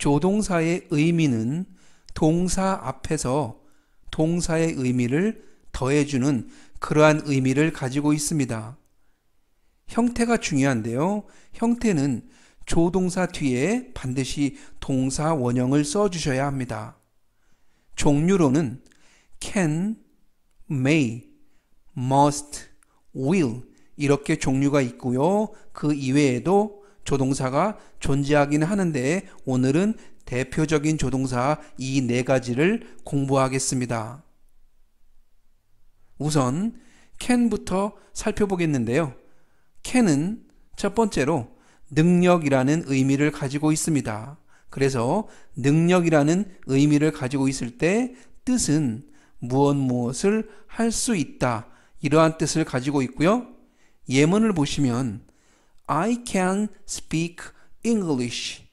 조동사의 의미는 동사 앞에서 동사의 의미를 더해주는 그러한 의미를 가지고 있습니다. 형태가 중요한데요. 형태는 조동사 뒤에 반드시 동사 원형을 써주셔야 합니다. 종류로는 can, may, must, will 이렇게 종류가 있고요. 그 이외에도 조동사가 존재하기는 하는데 오늘은 대표적인 조동사 이 네 가지를 공부하겠습니다. 우선 can부터 살펴보겠는데요. can은 첫 번째로 능력이라는 의미를 가지고 있습니다. 그래서 능력이라는 의미를 가지고 있을 때 뜻은 무엇을 할 수 있다 이러한 뜻을 가지고 있고요. 예문을 보시면 I can speak English.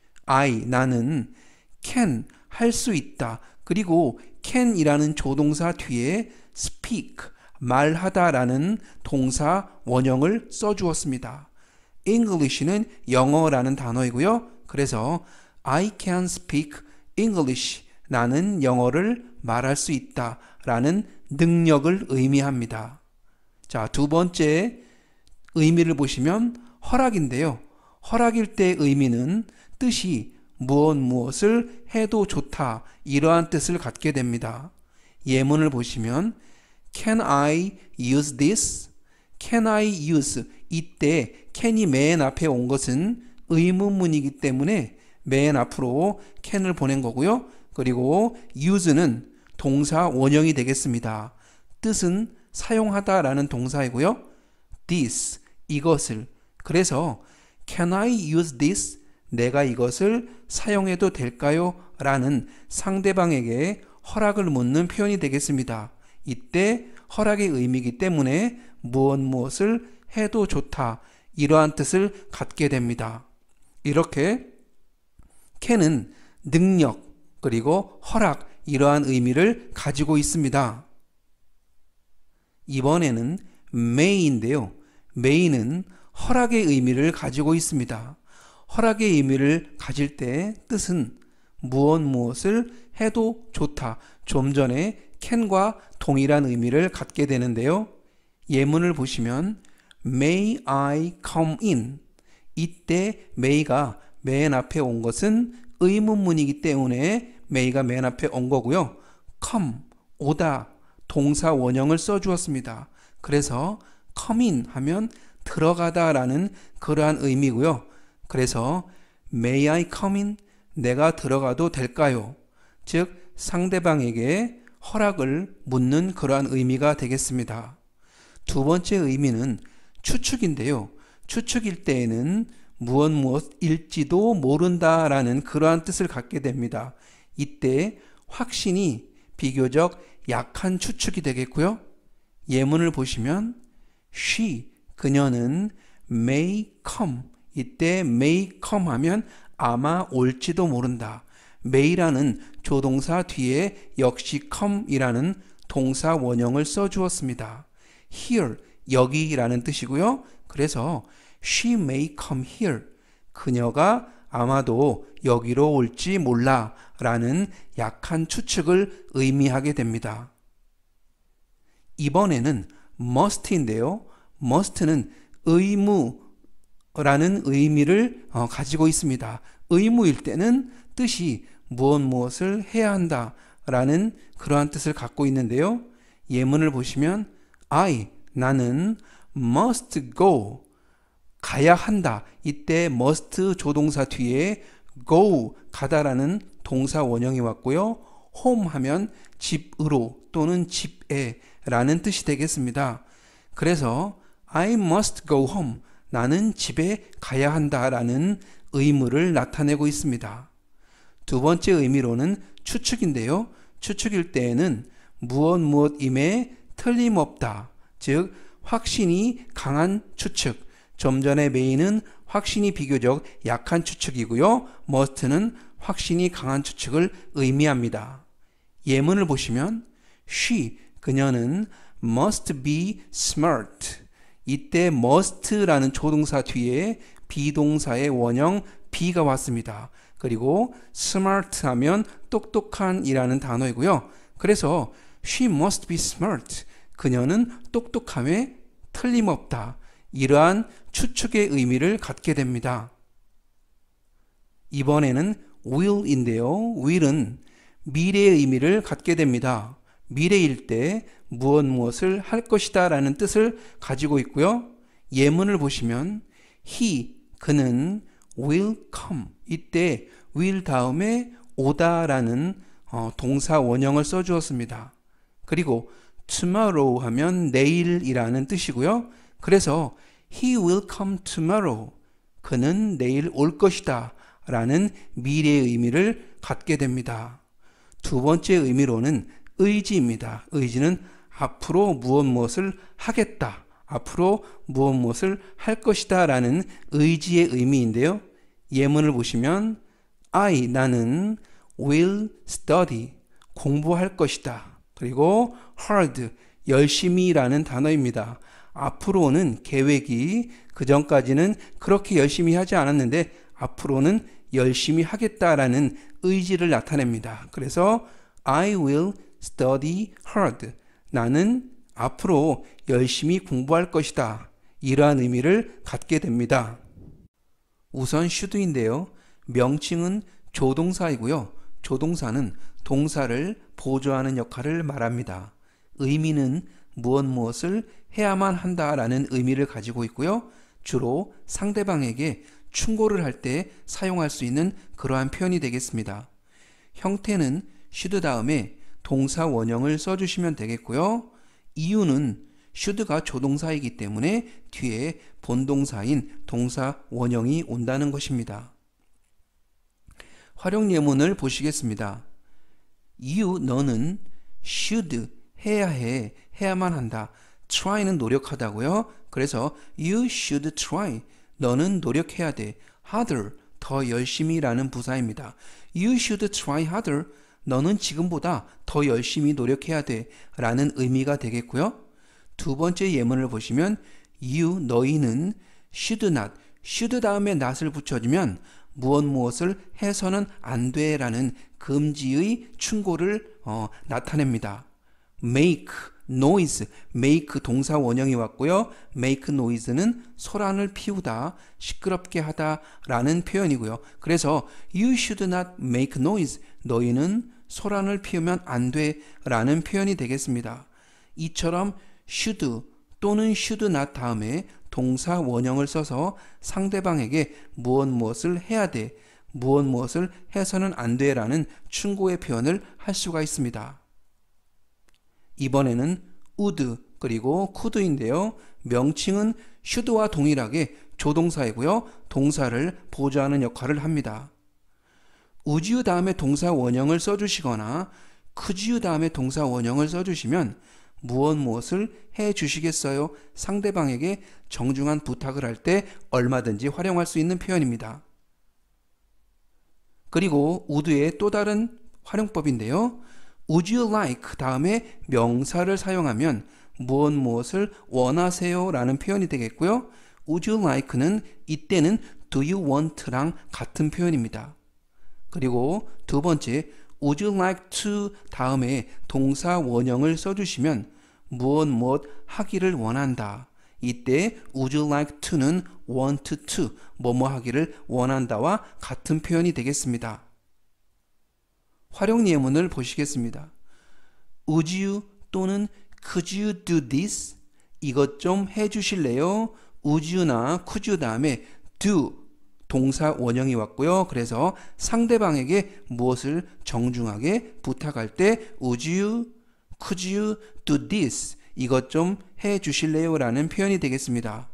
나는 can 할 수 있다. 그리고 can이라는 조동사 뒤에 speak 말하다라는 동사 원형을 써주었습니다. English는 영어라는 단어이고요. 그래서 I can speak English. 나는 영어를 말할 수 있다 라는 능력을 의미합니다. 자, 두 번째 의미를 보시면 허락인데요. 허락일 때 의미는 뜻이 무엇을 해도 좋다 이러한 뜻을 갖게 됩니다. 예문을 보시면 Can I use this? Can I use? 이때 can이 맨 앞에 온 것은 의문문이기 때문에 맨 앞으로 can을 보낸 거고요. 그리고 use는 동사 원형이 되겠습니다. 뜻은 사용하다라는 동사이고요. this, 이것을. 그래서 can I use this? 내가 이것을 사용해도 될까요? 라는 상대방에게 허락을 묻는 표현이 되겠습니다. 이때 허락의 의미이기 때문에 무엇을 해도 좋다 이러한 뜻을 갖게 됩니다. 이렇게 can은 능력 그리고 허락 이러한 의미를 가지고 있습니다. 이번에는 may인데요. may는 허락의 의미를 가지고 있습니다. 허락의 의미를 가질 때 뜻은 무엇을 해도 좋다. 좀 전에 can과 동일한 의미를 갖게 되는데요. 예문을 보시면 May I come in? 이때 may가 맨 앞에 온 것은 의문문이기 때문에 may가 맨 앞에 온 거고요. come, 오다, 동사 원형을 써주었습니다. 그래서 come in 하면 들어가다 라는 그러한 의미고요. 그래서 May I come in? 내가 들어가도 될까요? 즉 상대방에게 허락을 묻는 그러한 의미가 되겠습니다. 두 번째 의미는 추측인데요. 추측일 때에는 무엇일지도 모른다라는 그러한 뜻을 갖게 됩니다. 이때 확신이 비교적 약한 추측이 되겠고요. 예문을 보시면 she, 그녀는 may come. 이때 may come 하면 아마 올지도 모른다. may라는 조동사 뒤에 역시 come이라는 동사 원형을 써주었습니다. here, 여기라는 뜻이고요. 그래서 she may come here. 그녀가 아마도 여기로 올지 몰라 라는 약한 추측을 의미하게 됩니다. 이번에는 must인데요. must는 의무라는 의미를 가지고 있습니다. 의무일 때는 뜻이 무엇을 해야 한다 라는 그러한 뜻을 갖고 있는데요. 예문을 보시면 나는 must go, 가야 한다. 이때 must 조동사 뒤에 go, 가다라는 동사 원형이 왔고요. home 하면 집으로 또는 집에 라는 뜻이 되겠습니다. 그래서 I must go home, 나는 집에 가야 한다라는 의무를 나타내고 있습니다. 두 번째 의미로는 추측인데요. 추측일 때에는 무엇임에 틀림없다. 즉 확신이 강한 추측. 좀 전에 may는 확신이 비교적 약한 추측이고요. must는 확신이 강한 추측을 의미합니다. 예문을 보시면 she, 그녀는 must be smart. 이때 must라는 조동사 뒤에 비동사의 원형 be가 왔습니다. 그리고 smart 하면 똑똑한 이라는 단어이고요. 그래서 she must be smart. 그녀는 똑똑함에 틀림없다. 이러한 추측의 의미를 갖게 됩니다. 이번에는 will인데요. will은 미래의 의미를 갖게 됩니다. 미래일 때 무엇을 할 것이다 라는 뜻을 가지고 있고요. 예문을 보시면 he, 그는 will come. 이때 will 다음에 오다 라는 동사 원형을 써주었습니다. 그리고 tomorrow 하면 내일이라는 뜻이고요. 그래서 he will come tomorrow. 그는 내일 올 것이다 라는 미래의 의미를 갖게 됩니다. 두 번째 의미로는 의지입니다. 의지는 앞으로 무엇을 하겠다. 앞으로 무엇을 할 것이다 라는 의지의 의미인데요. 예문을 보시면 나는 will study, 공부할 것이다. 그리고 hard, 열심히라는 단어입니다. 앞으로는 계획이 그전까지는 그렇게 열심히 하지 않았는데 앞으로는 열심히 하겠다라는 의지를 나타냅니다. 그래서 I will study hard. 나는 앞으로 열심히 공부할 것이다. 이러한 의미를 갖게 됩니다. 우선 should인데요. 명칭은 조동사이고요. 조동사는 동사를 보조하는 역할을 말합니다. 의미는 무엇을 해야만 한다라는 의미를 가지고 있고요. 주로 상대방에게 충고를 할 때 사용할 수 있는 그러한 표현이 되겠습니다. 형태는 should 다음에 동사 원형을 써주시면 되겠고요. 이유는 should가 조동사이기 때문에 뒤에 본동사인 동사 원형이 온다는 것입니다. 활용 예문을 보시겠습니다. 너는 should, 해야 해, 해야만 한다. try는 노력하다고요. 그래서 you should try. 너는 노력해야 돼. harder, 더 열심히라는 부사입니다. You should try harder. 너는 지금보다 더 열심히 노력해야 돼 라는 의미가 되겠고요. 두 번째 예문을 보시면 너희는 should not, should 다음에 not을 붙여주면 무엇을 해서는 안 돼 라는 금지의 충고를 나타냅니다. make, noise, make 동사 원형이 왔고요. make noise는 소란을 피우다, 시끄럽게 하다 라는 표현이고요. 그래서 you should not make noise. 너희는 소란을 피우면 안 돼 라는 표현이 되겠습니다. 이처럼 should 또는 should not 다음에 동사 원형을 써서 상대방에게 무엇을 해야 돼, 무엇을 해서는 안 돼 라는 충고의 표현을 할 수가 있습니다. 이번에는 would 그리고 could인데요. 명칭은 should와 동일하게 조동사이고요. 동사를 보조하는 역할을 합니다. would you 다음에 동사 원형을 써주시거나 could you 다음에 동사 원형을 써주시면 무엇을 해 주시겠어요? 상대방에게 정중한 부탁을 할 때 얼마든지 활용할 수 있는 표현입니다. 그리고 would의 또 다른 활용법인데요. Would you like 다음에 명사를 사용하면 무엇을 원하세요? 라는 표현이 되겠고요. Would you like는 이때는 do you want랑 같은 표현입니다. 그리고 두 번째 Would you like to 다음에 동사 원형을 써주시면 무엇 하기를 원한다. 이때 Would you like to는 want to 뭐뭐 하기를 원한다와 같은 표현이 되겠습니다. 활용 예문을 보시겠습니다. Would you 또는 could you do this? 이것 좀 해주실래요? Would you나 could you 다음에 do 동사 원형이 왔고요. 그래서 상대방에게 무엇을 정중하게 부탁할 때 Would you, could you do this? 이것 좀 해주실래요? 라는 표현이 되겠습니다.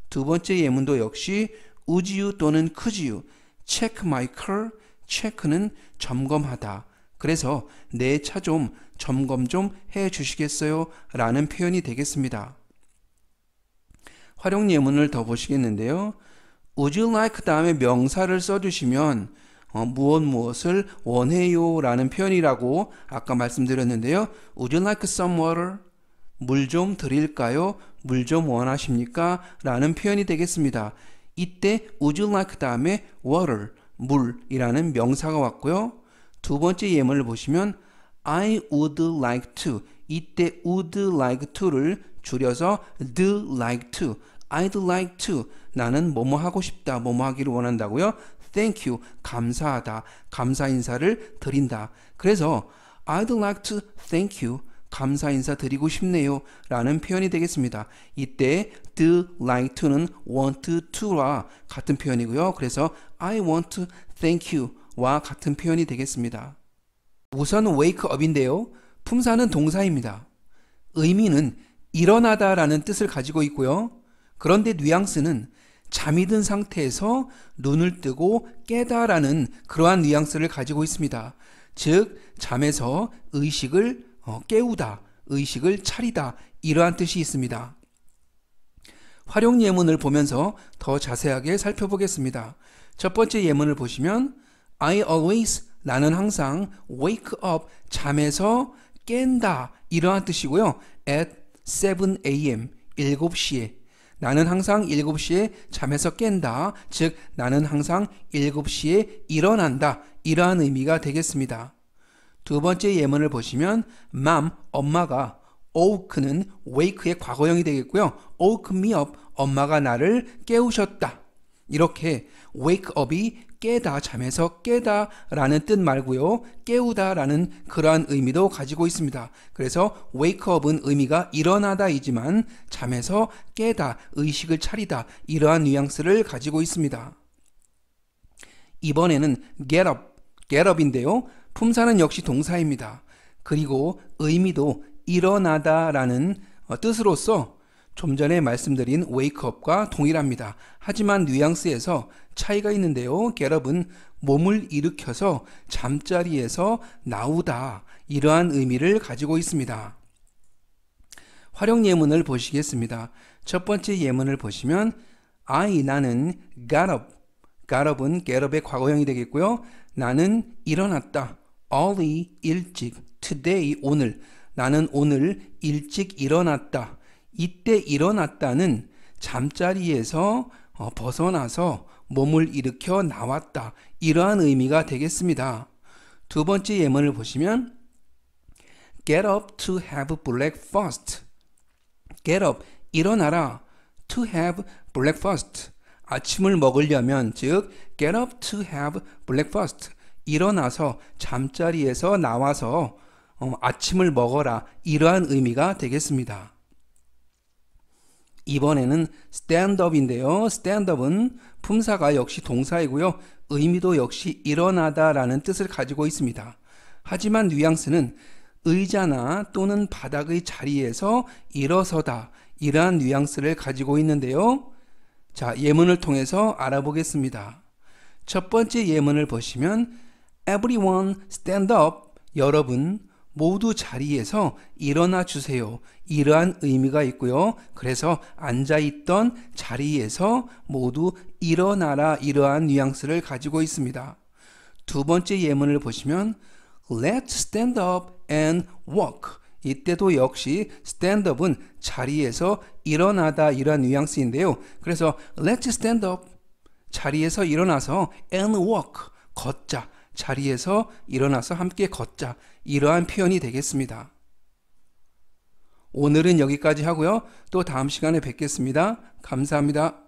두 번째 예문도 역시 Would you 또는 could you check my car? 체크는 점검하다. 그래서 내 차 좀 점검 좀 해주시겠어요? 라는 표현이 되겠습니다. 활용 예문을 더 보시겠는데요. Would you like 다음에 명사를 써주시면 무엇을 원해요? 라는 표현이라고 아까 말씀드렸는데요. Would you like some water? 물 좀 드릴까요? 물 좀 원하십니까? 라는 표현이 되겠습니다. 이때 Would you like 다음에 water, 물이라는 명사가 왔고요. 두 번째 예문을 보시면 I would like to, 이때 would like to를 줄여서 do like to, I'd like to, 나는 뭐뭐 하고 싶다, 뭐뭐 하기를 원한다고요. Thank you, 감사하다, 감사 인사를 드린다. 그래서 I'd like to thank you, 감사 인사 드리고 싶네요 라는 표현이 되겠습니다. 이때 do like to는 want to와 같은 표현이고요. 그래서 I want to thank you 와 같은 표현이 되겠습니다. 우선 wake up인데요. 품사는 동사입니다. 의미는 일어나다 라는 뜻을 가지고 있고요. 그런데 뉘앙스는 잠이 든 상태에서 눈을 뜨고 깨다 라는 그러한 뉘앙스를 가지고 있습니다. 즉 잠에서 의식을 깨우다, 의식을 차리다 이러한 뜻이 있습니다. 활용 예문을 보면서 더 자세하게 살펴보겠습니다. 첫 번째 예문을 보시면 I always, 나는 항상 wake up, 잠에서 깬다 이러한 뜻이고요. at 7 a.m, 7시에 나는 항상 7시에 잠에서 깬다. 즉 나는 항상 7시에 일어난다. 이러한 의미가 되겠습니다. 두 번째 예문을 보시면 mom, 엄마가 woke는 wake의 과거형이 되겠고요. woke me up, 엄마가 나를 깨우셨다. 이렇게 wake up이 깨다, 잠에서 깨다 라는 뜻 말고요. 깨우다 라는 그러한 의미도 가지고 있습니다. 그래서 wake up은 의미가 일어나다이지만 잠에서 깨다, 의식을 차리다 이러한 뉘앙스를 가지고 있습니다. 이번에는 get up인데요. 품사는 역시 동사입니다. 그리고 의미도 일어나다 라는 뜻으로서 좀 전에 말씀드린 wake up과 동일합니다. 하지만 뉘앙스에서 차이가 있는데요. get up은 몸을 일으켜서 잠자리에서 나오다 이러한 의미를 가지고 있습니다. 활용 예문을 보시겠습니다. 첫 번째 예문을 보시면 나는 got up은 get up의 과거형이 되겠고요. 나는 일어났다. early, 일찍, today, 오늘. 나는 오늘 일찍 일어났다. 이때 일어났다는 잠자리에서 벗어나서 몸을 일으켜 나왔다. 이러한 의미가 되겠습니다. 두 번째 예문을 보시면 get up to have breakfast. get up, 일어나라. to have breakfast. 아침을 먹으려면 즉 get up to have breakfast. 일어나서 잠자리에서 나와서 아침을 먹어라. 이러한 의미가 되겠습니다. 이번에는 stand up인데요. stand up은 품사가 역시 동사이고요. 의미도 역시 일어나다 라는 뜻을 가지고 있습니다. 하지만 뉘앙스는 의자나 또는 바닥의 자리에서 일어서다. 이러한 뉘앙스를 가지고 있는데요. 자, 예문을 통해서 알아보겠습니다. 첫 번째 예문을 보시면 Everyone stand up. 여러분 모두 자리에서 일어나 주세요. 이러한 의미가 있고요. 그래서 앉아있던 자리에서 모두 일어나라 이러한 뉘앙스를 가지고 있습니다. 두 번째 예문을 보시면 Let's stand up and walk. 이때도 역시 stand up은 자리에서 일어나다 이러한 뉘앙스인데요. 그래서 Let's stand up. 자리에서 일어나서 and walk. 걷자. 자리에서 일어나서 함께 걷자. 이러한 표현이 되겠습니다. 오늘은 여기까지 하고요. 또 다음 시간에 뵙겠습니다. 감사합니다.